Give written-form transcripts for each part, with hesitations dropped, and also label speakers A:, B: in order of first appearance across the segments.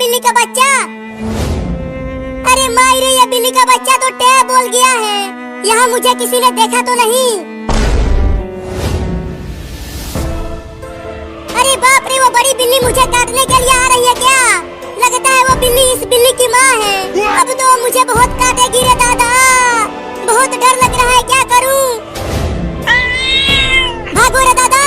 A: बिल्ली का बच्चा। अरे मायरे, ये बिल्ली का बच्चा तो टे बोल गया है। यहाँ मुझे किसी ने देखा तो नहीं? अरे बाप रे, वो बड़ी बिल्ली मुझे काटने के लिए आ रही है क्या? लगता है वो बिल्ली इस बिल्ली की माँ है। अब तो मुझे बहुत काटेगी रे दादा, बहुत डर लग रहा है, क्या करूं? भागो रे दादा।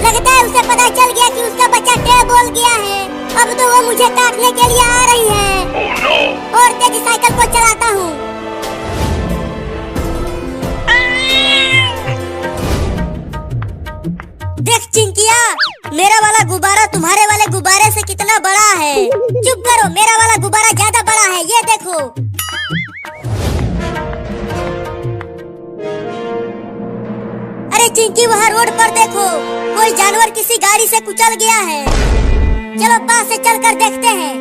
A: लगता है उसे पता चल गया कि उसका बच्चा टे बोल गया है। अब तो वो मुझे काटने के लिए आ रही है। और तेज साइकिल को चलाता हूँ। देख चिंकिया, मेरा वाला गुब्बारा तुम्हारे वाले गुब्बारे से कितना बड़ा है। चुप करो, मेरा वाला गुब्बारा ज्यादा बड़ा है, ये देखो। अरे चिंकी, वहाँ रोड पर देखो, कोई जानवर किसी गाड़ी से कुचल गया है। चलो पास से चलकर देखते हैं।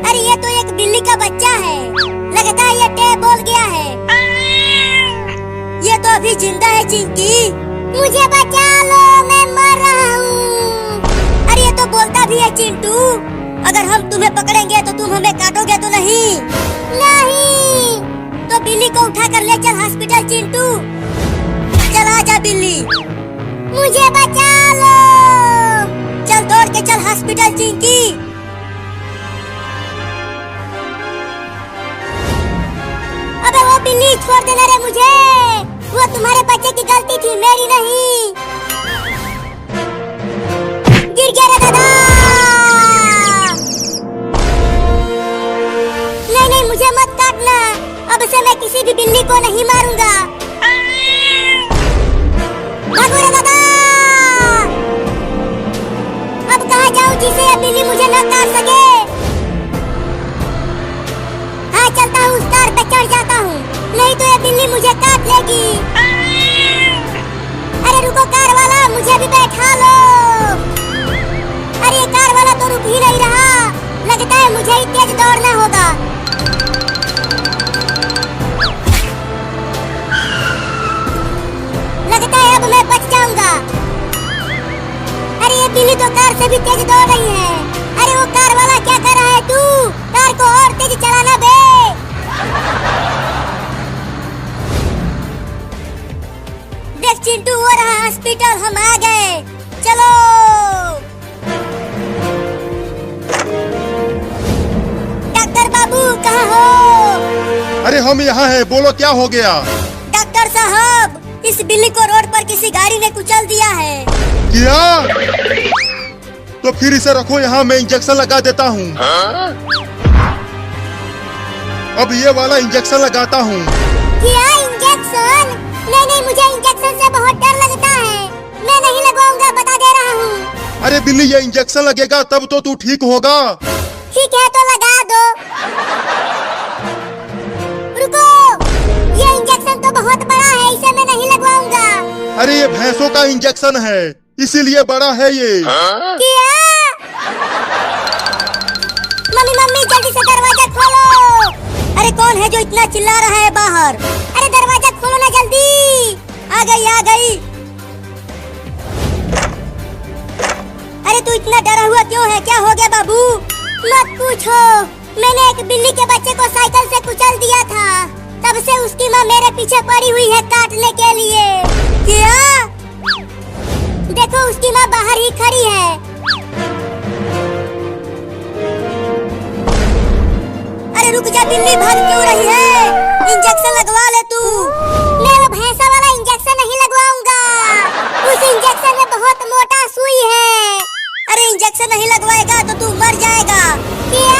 A: अरे ये तो एक बिल्ली का बच्चा है। लगता है ये टे बोल गया है। ये तो अभी जिंदा है। चिंकी, मुझे बचा लो, मैं मर रहा हूँ। अरे ये तो बोलता भी है। चिंटू, अगर हम तुम्हें पकड़ेंगे तो तुम हमें काटोगे तो नहीं? नहीं। तो बिल्ली को उठा कर ले चल हॉस्पिटल। चिंटू, चल आजा बिल्ली, मुझे बचा लो। चल दौड़ के चल हॉस्पिटल। चिंकी, अबे वो बिल्ली छोड़ देना रे मुझे। वो तुम्हारे बच्चे की गलती थी, मेरी नहीं। गिर गया रे दादा। नहीं नहीं, मुझे मत काटना। अब से मैं किसी भी बिल्ली को नहीं मारूंगा। भागो रे दादा। अब कहाँ जाऊँ जिससे ये बिल्ली मुझे न काट सके? हाँ, चलता हूँ, उस कार पे चढ़ जाता हूँ, नहीं तो ये बिल्ली मुझे काट लेगी। अरे रुको कार वाला, मुझे भी बैठा लो। अरे ये कार वाला तो रुक ही नहीं रहा। लगता है मुझे ही तेज दौड़ना होगा। लगता है अब मैं बच जाऊंगा। अरे ये बिल्ली तो कार से भी तेज दौड़ रही है। अरे वो कार वाला, क्या कर रहा है तू? कार को और तेज चलाना बे। देख चिंटू, वो रहा हॉस्पिटल, हम आ गए। चलो। डॉक्टर बाबू कहाँ हो?
B: अरे हम यहाँ हैं, बोलो क्या हो गया?
A: डॉक्टर साहब, इस बिल्ली को रोड पर किसी गाड़ी ने कुचल दिया है।
B: क्या? तो फिर इसे रखो यहाँ, मैं इंजेक्शन लगा देता हूँ। अब ये वाला इंजेक्शन लगाता हूँ।
A: क्या इंजेक्शन? नहीं नहीं, मुझे इंजेक्शन से बहुत डर लगता है, मैं नहीं लगवाऊंगा, बता दे रहा हूँ।
B: अरे बिल्ली, ये इंजेक्शन लगेगा तब तो तू ठीक होगा।
A: ठीक है तो लगा दो। रुको, ये इंजेक्शन तो बहुत बड़ा है, इसे मैं नहीं लगवाऊंगा।
B: अरे ये भैंसों का इंजेक्शन है, इसीलिए बड़ा है ये।
A: क्या? मम्मी मम्मी, जल्दी से दरवाजा खोलो। अरे कौन है जो इतना चिल्ला रहा है बाहर? अरे दरवाजा खोलो ना जल्दी। आ गई आ गई। अरे तू इतना डरा हुआ क्यों है? क्या हो गया बाबू? मत पूछो, मैंने एक बिल्ली के बच्चे को साइकिल से कुचल दिया था। तब से उसकी माँ मेरे पीछे पड़ी हुई है काटने के लिए। क्या? देखो उसकी माँ बाहर ही खड़ी है। अरे रुक जा बिल्ली, भाग क्यों रही है? इंजेक्शन लगवा ले तू। मैं वो भैंसा वाला इंजेक्शन नहीं लगवाऊंगा, उस इंजेक्शन में बहुत मोटा सुई है। अरे इंजेक्शन नहीं लगवाएगा तो तू मर जाएगा। क्या?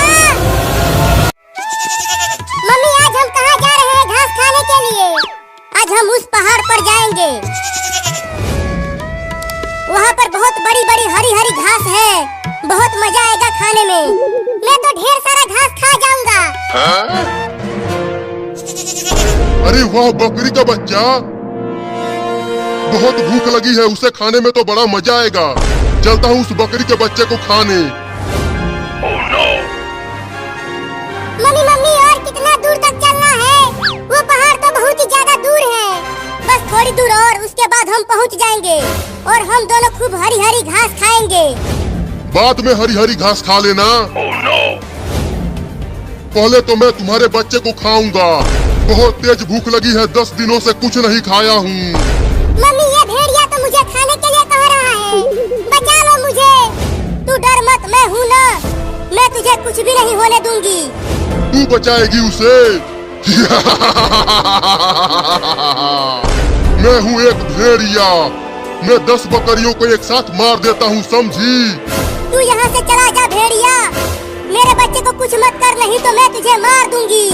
A: मम्मी, आज हम कहाँ जा रहे हैं घास खाने के लिए? आज हम उस पहाड़ पर जाएंगे, वहाँ पर बहुत बड़ी बड़ी हरी हरी घास है, बहुत मजा आएगा खाने में। मैं तो ढेर सारा घास खा जाऊंगा।
B: अरे वाह, बकरी का बच्चा, बहुत भूख लगी है, उसे खाने में तो बड़ा मजा आएगा। चलता हूँ उस बकरी के बच्चे को खाने।
A: और हम दोनों खूब हरी हरी घास खाएंगे।
B: बाद में हरी हरी घास खा लेना। पहले तो मैं तुम्हारे बच्चे को खाऊंगा। बहुत तेज भूख लगी है, 10 दिनों से कुछ नहीं खाया हूँ।
A: मम्मी ये भेड़िया तो मुझे खाने के लिए कह रहा है, बचा लो मुझे। तू डर मत, मैं हूँ ना, मैं तुझे कुछ भी नहीं होने दूंगी।
B: तू बचाएगी उसे? मैं हूँ एक भेड़िया, मैं 10 बकरियों को एक साथ मार देता हूँ, समझी?
A: तू यहाँ से चला जा भेड़िया, मेरे बच्चे को कुछ मत कर, नहीं तो मैं तुझे मार दूंगी।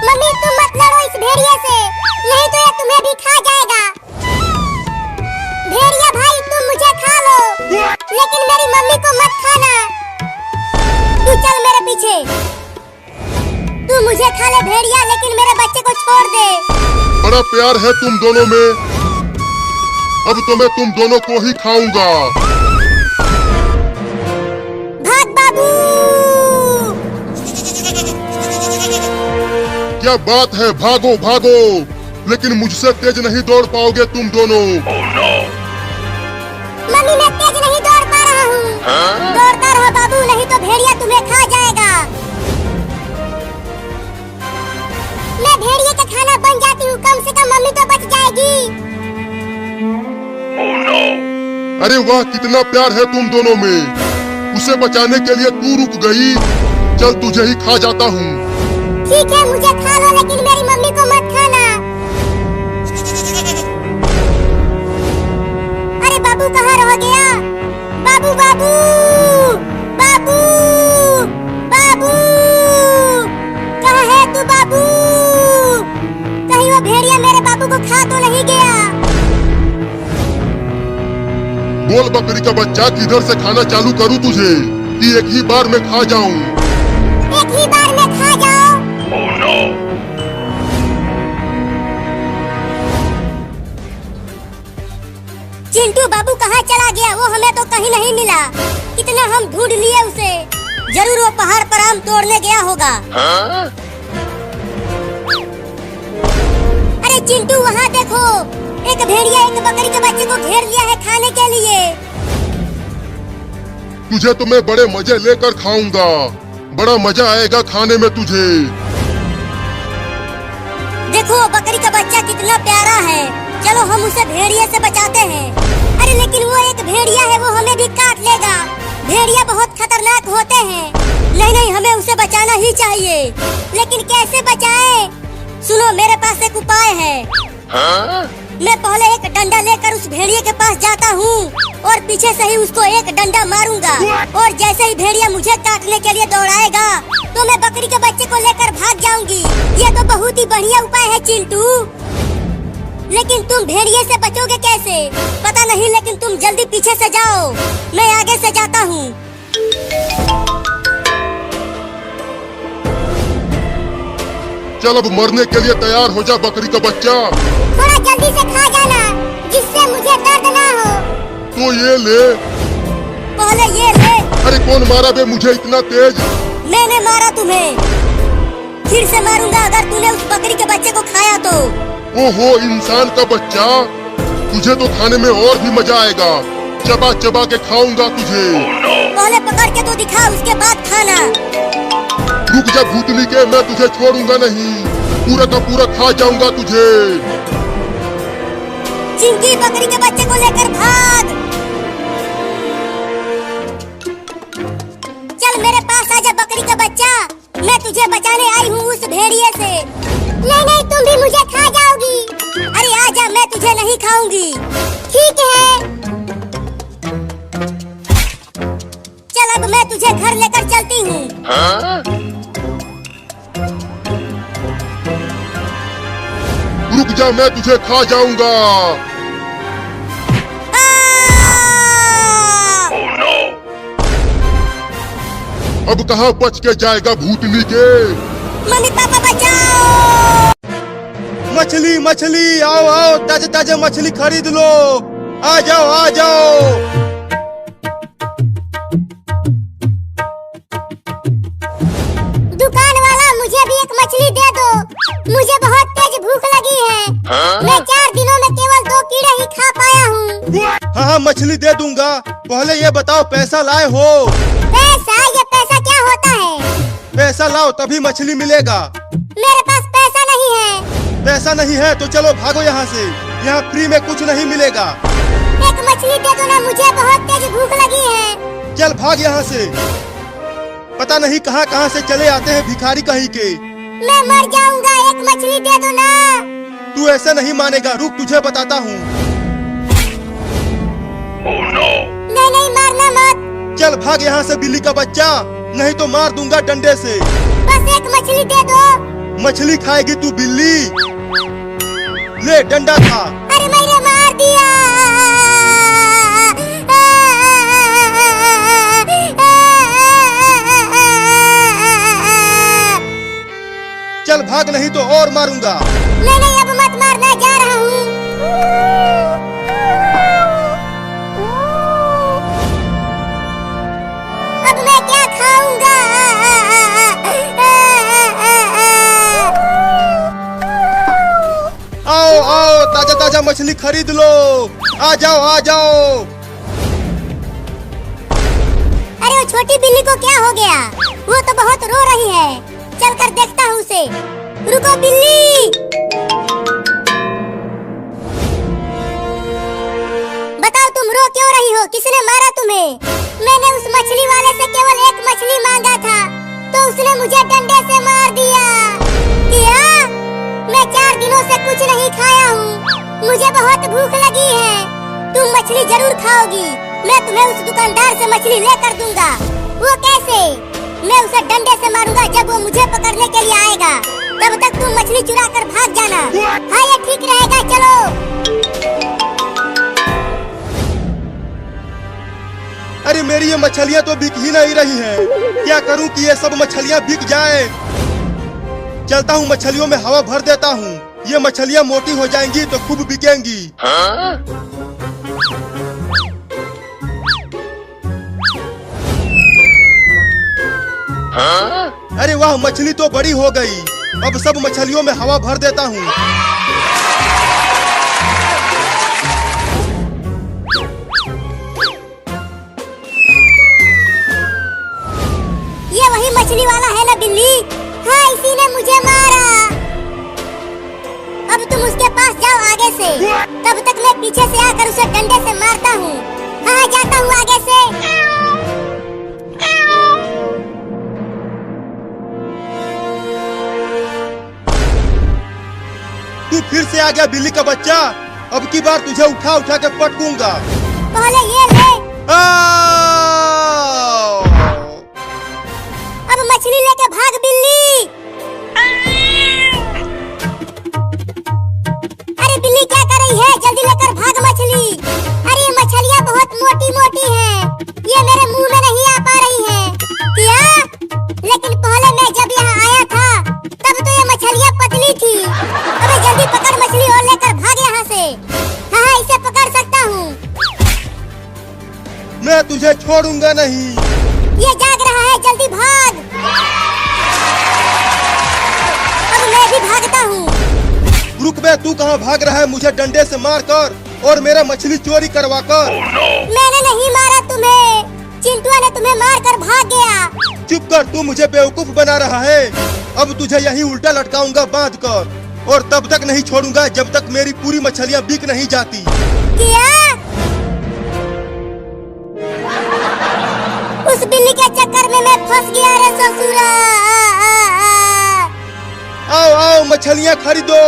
A: मम्मी तुम मत लड़ो इस भेड़िए से, नहीं तो ये तुम्हें भी खा जाएगा। भेड़िया भाई तुम मुझे खा लो, लेकिन मेरी मम्मी को मत खाना। तू चल मेरे पीछे, तू मुझे खा ले भेड़िया, लेकिन मेरे बच्चे को छोड़ दे।
B: बड़ा प्यार है तुम दोनों में, अब तो मैं तुम दोनों को ही खाऊंगा।
A: भाग बाबू।
B: क्या बात है, भागो भागो, लेकिन मुझसे तेज नहीं दौड़ पाओगे तुम दोनों।
A: मम्मी मैं तेज नहीं दौड़ पा रहा हूँ। दौड़ता रहो बाबू, नहीं तो भेड़िया तुम्हें खा जाएगा। मैं भेड़िए का खाना बन जाती हूँ, कम से कम मम्मी तो बच जाएगी।
B: अरे वाह, कितना प्यार है तुम दोनों में। उसे बचाने के लिए तू रुक गई, चल तुझे ही खा जाता हूँ।
A: ठीक है मुझे खा लो, लेकिन मेरी मम्मी को मत खाना। अरे बाबू कहाँ रह गया? बाबू बाबू बाबू बाबू, कहाँ है तू बाबू? कहीं वो भेड़िया मेरे बाबू को खा तो नहीं गया?
B: बोल बकरी का बच्चा, किधर से खाना चालू करूँ तुझे कि एक ही बार में खा जाऊँ?
A: एक ही बार में खा जाओ। चिंटू बाबू कहाँ चला गया? वो हमें तो कहीं नहीं मिला, कितना हम ढूंढ लिए उसे। जरूर वो पहाड़ पर आम तोड़ने गया होगा। अरे चिंटू वहाँ देखो, एक भेड़िया एक बकरी के बच्चे को घेर लिया है खाने के लिए।
B: तुझे तो मैं बड़े मजे लेकर खाऊंगा, बड़ा मजा आएगा खाने में तुझे।
A: देखो बकरी का बच्चा कितना प्यारा है, चलो हम उसे भेड़िए से बचाते हैं। अरे लेकिन वो एक भेड़िया है, वो हमें भी काट लेगा। भेड़िया बहुत खतरनाक होते हैं। नहीं नहीं, हमें उसे बचाना ही चाहिए, लेकिन कैसे बचाएं? सुनो मेरे पास एक उपाय है। मैं पहले एक डंडा लेकर उस भेड़िए के पास जाता हूँ और पीछे से ही उसको एक डंडा मारूंगा, और जैसे ही भेड़िया मुझे काटने के लिए दौड़ाएगा तो मैं बकरी के बच्चे को लेकर भाग जाऊंगी। ये तो बहुत ही बढ़िया उपाय है चिंटू, लेकिन तुम भेड़िए से बचोगे कैसे पता नहीं, लेकिन तुम जल्दी पीछे से जाओ, मैं आगे से जाता हूँ।
B: चल अब मरने के लिए तैयार हो जा बकरी का बच्चा।
A: थोड़ा जल्दी से खा जाना, जिससे मुझे दर्द ना हो।
B: तो ये ले।
A: पहले ये ले।
B: अरे कौन मारा बे मुझे इतना तेज?
A: मैंने मारा तुम्हें, फिर से मारूंगा अगर तूने उस बकरी के बच्चे को खाया तो।
B: ओहो इंसान का बच्चा, तुझे तो खाने में और भी मजा आएगा, चबा चबा के खाऊंगा तुझे।
A: पहले पकड़ के तो दिखा, उसके बाद खाना।
B: रुक जा भूतनी के, मैं तुझे छोड़ूंगा नहीं, पूरा का पूरा खा जाऊंगा तुझे।
A: चिंकी बकरी के बच्चे को लेकर भाग। चल मेरे पास आजा बकरी का बच्चा, मैं तुझे बचाने आई हूँ उस भेड़िए से। नहीं नहीं, तुम भी मुझे खा जाओगी। अरे आजा, मैं तुझे नहीं खाऊंगी। ठीक है, चल अब मैं तुझे घर लेकर चलती हूँ।
B: रुक जा, मैं तुझे खा जाऊंगा। अब कहाँ बच के जाएगा भूतनी के?
A: मम्मी पापा बचाओ।
C: मछली मछली, आओ आओ, ताजे ताजे मछली खरीद लो, आ जाओ आ जाओ।
A: दुकान वाला मुझे भी एक मछली दे दो, मुझे बहुत तेज भूख लगी है। मैं 4 दिनों में केवल 2 कीड़े ही खा पाया हूँ।
C: हाँ मछली दे दूंगा, पहले ये बताओ पैसा लाए हो?
A: पैसा? ये पैसा क्या होता है?
C: पैसा लाओ तभी मछली मिलेगा।
A: मेरे पास पैसा नहीं है।
C: पैसा नहीं है तो चलो भागो यहाँ से, यहाँ फ्री में कुछ नहीं मिलेगा।
A: एक मछली दे दो ना, मुझे बहुत तेज भूख लगी है।
C: चल भाग यहाँ से, पता नहीं कहाँ कहाँ से चले आते हैं भिखारी कहीं के।
A: मैं मर जाऊंगा, एक मछली दे दो ना।
C: तू ऐसे नहीं मानेगा, रुक तुझे बताता हूँ।
A: नहीं नहीं, मारना मत।
C: चल भाग यहाँ से बिल्ली का बच्चा, नहीं तो मार दूंगा डंडे से।
A: बस एक मछली दे दो।
C: मछली खाएगी तू बिल्ली? ले डंडा खा।
A: अरे मैंने मार दिया।
C: चल भाग नहीं तो और मारूंगा।
A: नहीं नहीं, अब मत मारना, जा रहा हूँ। अब मैं क्या खाऊंगा?
C: आओ आओ, ताजा ताजा मछली खरीद लो, आ जाओ आ जाओ।
A: अरे वो छोटी बिल्ली को क्या हो गया? वो तो बहुत रो रही है, चलकर देखता हूँ उसे। रुको बिल्ली। बताओ तुम रो क्यों रही हो? किसने मारा तुम्हें? मैंने उस मछली वाले से केवल एक मछली मांगा था, तो उसने मुझे डंडे से मार दिया। क्या? मैं 4 दिनों से कुछ नहीं खाया हूँ, मुझे बहुत भूख लगी है। तुम मछली जरूर खाओगी, मैं तुम्हें उस दुकानदार से मछली लेकर दूंगा। वो कैसे? मैं उसे डंडे से मारूंगा जब वो मुझे पकड़ने के लिए आएगा। तब तक तुम मछली चुरा कर भाग जाना। हाँ ये ठीक रहेगा, चलो।
C: अरे मेरी ये मछलियाँ तो बिक ही नहीं रही हैं। क्या करूं कि ये सब मछलियाँ बिक जाए? चलता हूँ मछलियों में हवा भर देता हूँ, ये मछलियाँ मोटी हो जाएंगी तो खूब बिकेंगी। अरे वाह, मछली तो बड़ी हो गई। अब सब मछलियों में हवा भर देता हूँ।
A: ये वही मछली वाला है ना बिल्ली? हाँ, इसी ने मुझे मारा। अब तुम उसके पास जाओ आगे से, तब तक मैं पीछे से आकर उसे डंडे से मारता हूँ। हाँ जाता हूँ आगे से।
C: तू फिर से आ गया बिल्ली का बच्चा, अब की बार तुझे उठा उठा के पटकूंगा।
A: पहले ये ले। अब मछली लेके भाग बिल्ली। अरे बिल्ली क्या कर रही है? जल्दी लेकर भाग मछली। अरे ये मछलियाँ बहुत मोटी मोटी हैं, ये मेरे मुंह में नहीं आ पा रही हैं। क्या? लेकिन पहले मैं जब यहाँ आया था तब तो ये मछलियाँ पतली थी। अबे जल्दी पकड़ मछली और लेकर भाग यहाँ से। हाँ इसे पकड़ सकता हूँ।
C: मैं तुझे छोड़ूंगा नहीं।
A: ये जाग रहा है, जल्दी भाग। अब मैं भी भागता हूँ।
C: रुक बे, तू कहाँ भाग रहा है मुझे डंडे से मारकर और मेरा मछली चोरी करवा कर?
A: मैंने नहीं मारा तुम्हें, चिंटुआ ने तुम्हें मारकर भाग गया।
C: चुप कर, तू मुझे बेवकूफ बना रहा है। अब तुझे यही उल्टा लटकाऊंगा बांध कर, और तब तक नहीं छोड़ूंगा जब तक मेरी पूरी मछलियाँ बिक नहीं जाती।
A: क्या? उस बिल्ली के चक्कर में मैं फंस गया रे ससुरा।
C: आओ आओ, मछलियाँ खरीदो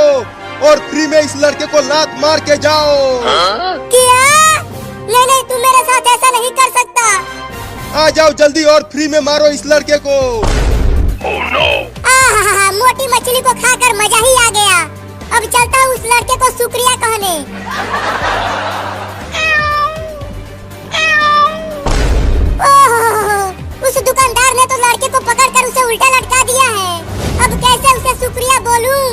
C: और फ्री में इस लड़के को लात मार के जाओ।
A: क्या? नहीं नहीं, तू मेरे साथ ऐसा नहीं कर सकता।
C: आ जाओ जल्दी और फ्री में मारो इस लड़के को।
A: मोटी मछली को खाकर मजा ही आ गया। अब चलता हूँ उस लड़के को शुक्रिया कहने। ओह, उस दुकानदार ने तो लड़के को पकड़कर उसे उल्टा लटका दिया है। अब कैसे उसे शुक्रिया बोलूं?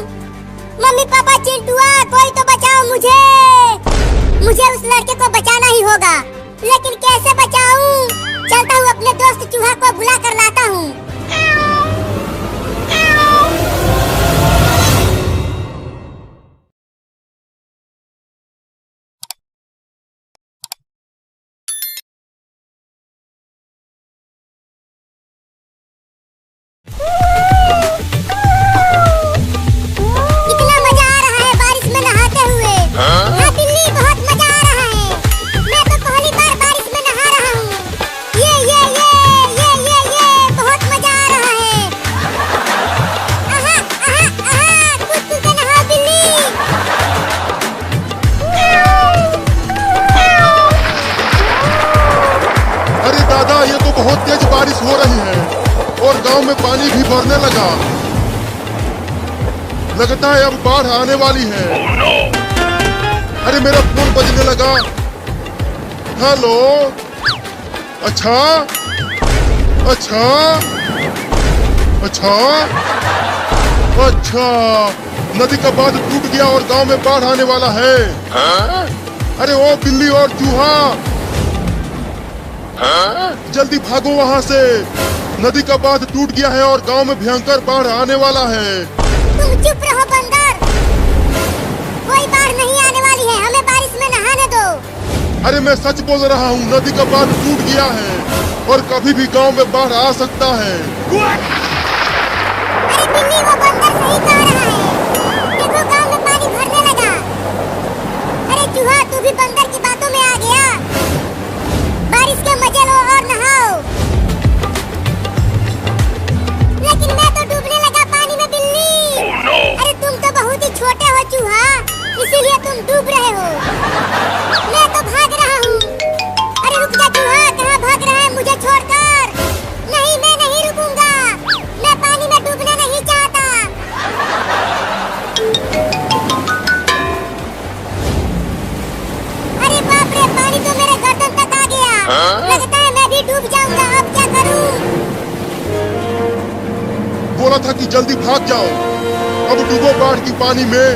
A: मम्मी पापा, चिंटुआ, कोई तो बचाओ मुझे। मुझे उस लड़के को बचाना ही होगा, लेकिन कैसे बचाऊं? चलता हूँ अपने दोस्त चूहा को बुला कर लाता हूँ।
B: में पानी भी भरने लगा। लगता है अब बाढ़ आने वाली है। अरे मेरा फोन बजने लगा। हेलो। अच्छा अच्छा अच्छा अच्छा, नदी का बांध टूट गया और गांव में बाढ़ आने वाला है। अरे ओ बिल्ली और चूहा, जल्दी भागो वहाँ से। नदी का बांध टूट गया है और गांव में भयंकर बाढ़ आने वाला है।
A: तुम चुप रहो बंदर, कोई बाढ़ नहीं आने वाली है, हमें बारिश में नहाने दो।
B: अरे मैं सच बोल रहा हूँ, नदी का बांध टूट गया है और कभी भी गांव में बाढ़ आ सकता है।
A: अरे बिल्ली, वो बंदर सही कह रहा है, देखो गांव में पानी भरने लगा। अरे चूहा, तू भी बंदर की बातों में आ गया। बारिश के मजे लो और नहाओ। लेकिन मैं तो डूबने लगा पानी में बिल्ली। अरे तुम तो बहुत ही छोटे हो चूहा, इसीलिए तुम डूब रहे हो। मैं तो भाग रहा हूँ। अरे रुक जा चूहा, कहाँ भाग रहा है मुझे छोड़कर? नहीं, मैं नहीं रुकूंगा, मैं पानी में डूबना नहीं चाहता। अरे बाप रे, पानी तो मेरे गर्दन तक आ गया। लगता है मैं भी डूब जाऊंगा, अब क्या करूं?
B: बोला था कि जल्दी भाग जाओ, अब डूबो बाढ़ की पानी में।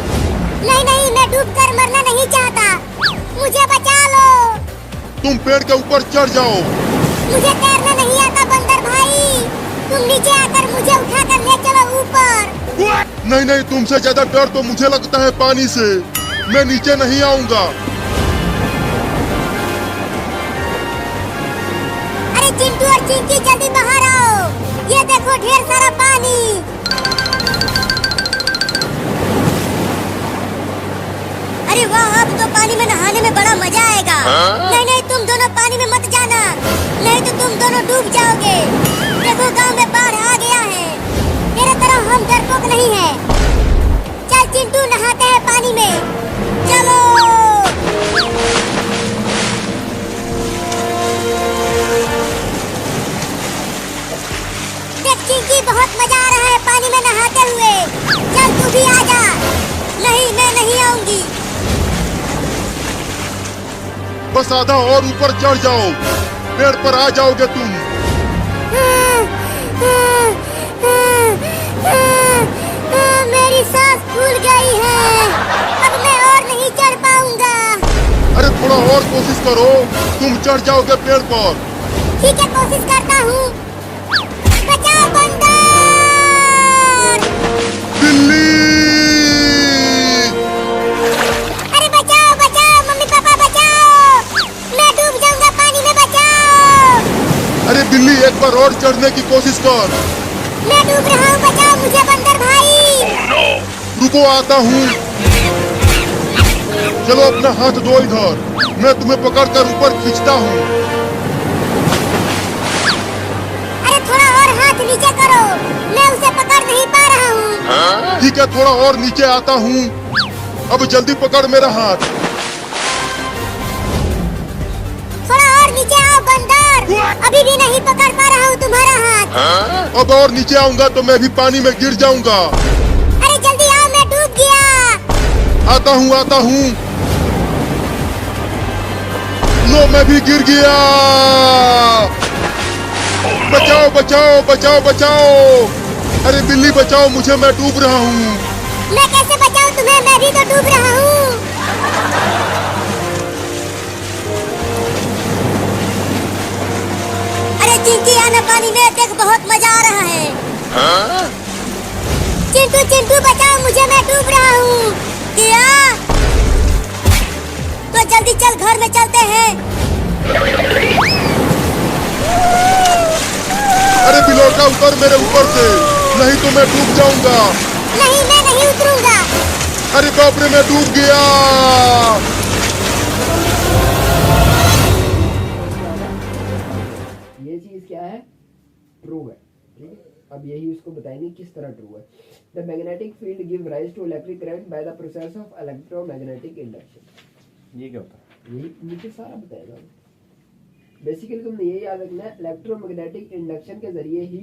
A: नहीं नहीं, मैं डूबकर मरना नहीं चाहता, मुझे बचा लो।
B: तुम पेड़ के ऊपर चढ़ जाओ।
A: मुझे तैरना नहीं आता बंदर भाई, तुम नीचे आकर मुझे उठाकर ले चलो ऊपर।
B: नहीं नहीं, तुमसे ज्यादा डर तो मुझे लगता है पानी से। मैं नीचे नहीं आऊंगा।
A: अरे चिंटू और चिंकी, जल्दी बाहर आओ, ये देखो ढेर सारा पानी। अरे वाह, अब तो पानी में नहाने में बड़ा मजा आएगा। नहीं नहीं, तुम दोनों पानी में मत जाना, नहीं तो तुम दोनों डूब जाओगे। देखो गांव में बाढ़ आ गया है, तेरे तरह हम डरपोक नहीं है। चल चिंटू, नहाते हैं पानी में, चलो। देख चिंकी, बहुत मजा आ रहा है पानी में नहाते हुए, चल तू भी आ जा। नहीं, मैं नहीं आऊंगी।
B: बस आधा और ऊपर चढ़ जाओ, पेड़ पर आ जाओगे तुम।
A: मेरी सांस फूल गई है, अब मैं और नहीं चढ़ पाऊंगा।
B: अरे थोड़ा और कोशिश करो, तुम चढ़ जाओगे पेड़ पर।
A: ठीक है, कोशिश करता हूँ। बचाओ बंदर!
B: बिल्ली!
A: अरे बचाओ बचाओ, मम्मी पापा बचाओ, मैं डूब जाऊंगा पानी में, बचाओ।
B: अरे बिल्ली, एक बार और चढ़ने की कोशिश कर।
A: मैं डूब रहा हूँ, बचाओ मुझे बंदर भाई।
B: रुको, आता हूँ। चलो अपना हाथ दो इधर, मैं तुम्हें पकड़कर ऊपर खींचता हूँ।
A: अरे थोड़ा और हाथ नीचे करो, मैं उसे पकड़ नहीं पा रहा हूँ।
B: ठीक है, थोड़ा और नीचे आता हूँ। अब जल्दी पकड़ मेरा हाथ।
A: थोड़ा और नीचे आओ बंदर, अभी भी नहीं पकड़ पा रहा हूँ तुम्हारा हाथ।
B: अब और नीचे आऊंगा तो मैं भी पानी में गिर जाऊंगा।
A: अरे जल्दी आओ, मैं डूब गया।
B: आता हूँ आता हूँ। लो, मैं भी गिर गया। बचाओ बचाओ बचाओ बचाओ। अरे बिल्ली बचाओ मुझे, मैं डूब रहा हूँ।
A: मैं कैसे बचाऊं तुम्हें, मैं भी तो डूब रहा हूँ। अरे चिंकी, आना पानी में, देख बहुत मजा आ रहा है। चिंटू चिंटू बचाओ मुझे, मैं डूब रहा हूँ। क्या? तो जल्दी चल, घर में चलते हैं।
B: अरे बिलोटा, उतर मेरे ऊपर से, नहीं तो मैं डूब जाऊंगा।
A: नहीं, मैं नहीं उतरूंगा।
B: अरे बाप रे, मैं डूब गया।
D: ये चीज क्या है? ट्रू है। ठीक है, अब यही उसको बताएंगे किस तरह ट्रू है। The magnetic field give rise to electric current by the process of electromagnetic induction.
E: ये क्या होता है?
D: यही नीचे सारा बताएगा। बेसिकली तुमने ये याद रखना है, इलेक्ट्रोमैग्नेटिक इंडक्शन के जरिए ही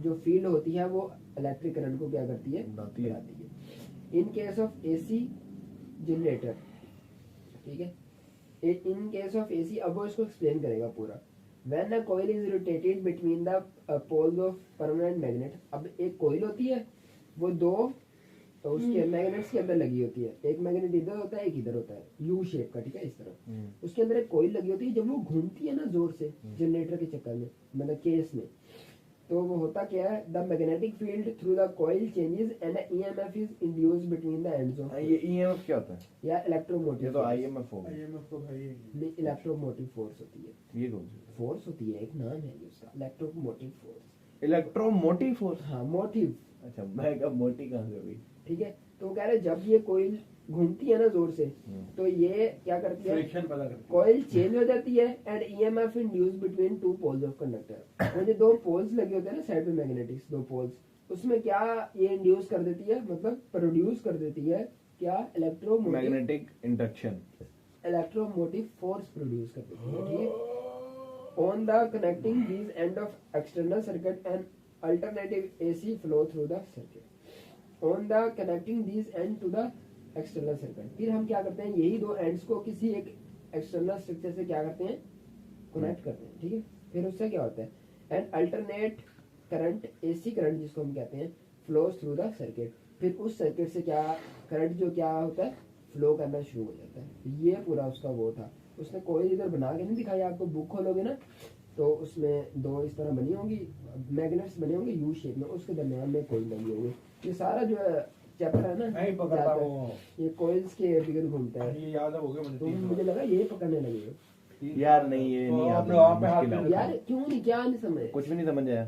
D: जो फील्ड होती है वो इलेक्ट्रिक करंट को क्या करती है,
E: बढ़ाती है।
D: बढ़ाती है। In case of AC generator, ठीक है, इन केस ऑफ एसी, अब वो इसको एक्सप्लेन करेगा पूरा। When a coil is rotated between the poles of permanent magnet, अब एक कॉइल होती है वो दो तो उसके मैग्नेट्स के अंदर लगी होती है, एक मैग्नेट इधर होता है एक इधर होता है, यू शेप का, ठीक है, इस तरह। उसके अंदर एक कॉइल लगी होती है, जब वो घूमती है ना जोर से जनरेटर के चक्कर में, मतलब केस में, तो वो होता क्या है, the magnetic field through the coil changes and EMF is induced between the ends of,
E: ये ईएमएफ क्या होता है?
D: या इलेक्ट्रोमोटिव,
E: ये तो आईएमएफ हो गया।
D: नहीं, इलेक्ट्रोमोटिव फोर्स होती है,
E: ये कौन सी?
D: फोर्स होती है, एक नाम है ये उसका, इलेक्ट्रोमोटिव फोर्स।
E: Electromotive force.
D: हाँ, मोटिव,
E: अच्छा, मैं कब मोटी कहाँ से हुई?
D: ठीक है। तो कह रहे जब ये कोयल घूमती है ना जोर से, तो ये क्या करती है,
C: फ्रिक्शन पैदा करती है।
D: कॉइल चेंज हो जाती है and EMF induce between two poles of conductor. वो जो दो पोल्स लगे होते हैं ना साइड पे मैग्नेटिक्स, दो पोल्स, उसमें क्या ये इंड्यूस कर देती है, मतलब प्रोड्यूस कर देती है क्या, electromotive,
E: magnetic induction.
D: Electromotive force produce कर देती है, ठीक है। On the connecting these end of external circuit and alternative AC flow through the circuit, on the connecting these end to the external circuit. फिर हम क्या करते हैं, यही दो एंड्स को किसी एक एक्सटर्नल स्ट्रक्चर से क्या करते हैं, कनेक्ट करते हैं, ठीक है। फिर उससे क्या होता है, and alternate current, AC current जिसको हम कहते हैं, फ्लोज थ्रू द सर्किट। फिर उस सर्किट से क्या करंट जो क्या होता है, फ्लो करना शुरू हो जाता है। ये पूरा उसका वो था। उसने कोई इधर बना के नहीं दिखाया, आपको बुक खोलोगे ना तो उसमें दो इस तरह बनी होंगी, मैग्नेट्स बने होंगे यू शेप में, उसके दरमियान में कोई लगी होगी। ये सारा जो है चैप्टर है ना,
C: नहीं पकड़ता वो,
D: ये कोइल्स के इर्द गिर्द घूमता है।
C: ये याद हो गया मुझे।
D: तो मुझे लगा ये पकड़ने लगे हो।
E: यार नहीं, ये नहीं याद
C: आपने वहाँ पे हाथ
E: मुश्किल है।
C: पे
D: यार क्यों नहीं, क्या नहीं समझ,
E: कुछ भी नहीं समझ आया,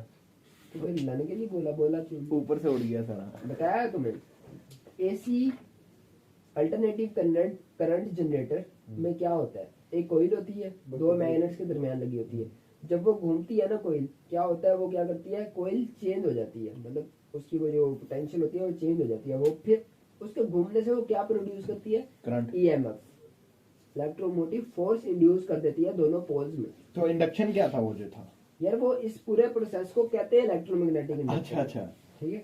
D: तो कोई लाने के लिए बोला क्यों,
E: ऊपर से उड़ गया सारा।
D: बताया तुम्हें। एसी अल्टरनेटिव करंट जनरेटर में क्या होता है, एक कोइल होती है, दो मैग्नेट्स के दरमियान लगी होती है। जब वो घूमती है ना कोइल, क्या होता है, वो क्या करती है, कोइल चेंज हो जाती है, मतलब उसकी वो जो पोटेंशियल होती है वो चेंज हो जाती है। वो फिर उसके घूमने से वो क्या प्रोड्यूस करती है,
E: current.
D: EMF, electromotive force induce कर देती है दोनों पोल्स में।
E: तो इंडक्शन क्या था वो जो था?
D: यार वो इस पूरे प्रोसेस को कहते हैं इलेक्ट्रोमैग्नेटिक इंडक्शन।
E: अच्छा,
D: ठीक है।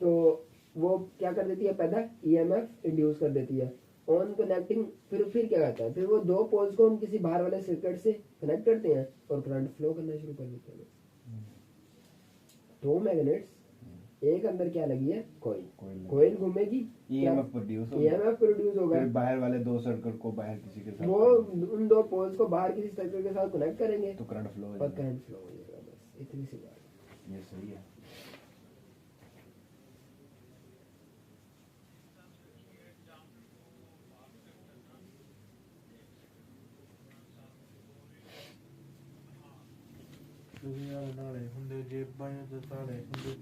D: तो वो क्या कर देती है, पैदा ईएमएफ इंड्यूस कर देती है ऑन कनेक्टिंग। फिर क्या करता है, फिर वो दो पोल्स को हम किसी बाहर वाले सर्किट से कनेक्ट करते हैं और करंट फ्लो करना शुरू कर देते हैं। दो मैग्नेट्स, एक अंदर क्या लगी है, कोइल घूमेगी,
E: ईएमएफ प्रोड्यूस होगा,
D: ईएमएफ प्रोड्यूस होगा।
E: फिर बाहर वाले दो सर्किट को बाहर किसी के साथ
D: वो उन दो पोल्स को बाहर किसी सर्किट के साथ कनेक्ट करेंगे
E: तो करंट फ्लो हो
D: और
E: जाएगा।
D: करंट फ्लो हो जाएगा। बस इतनी सी बात।
E: ये सही है।
C: यार नाले हुंदे जेबां ते ताले हुंदे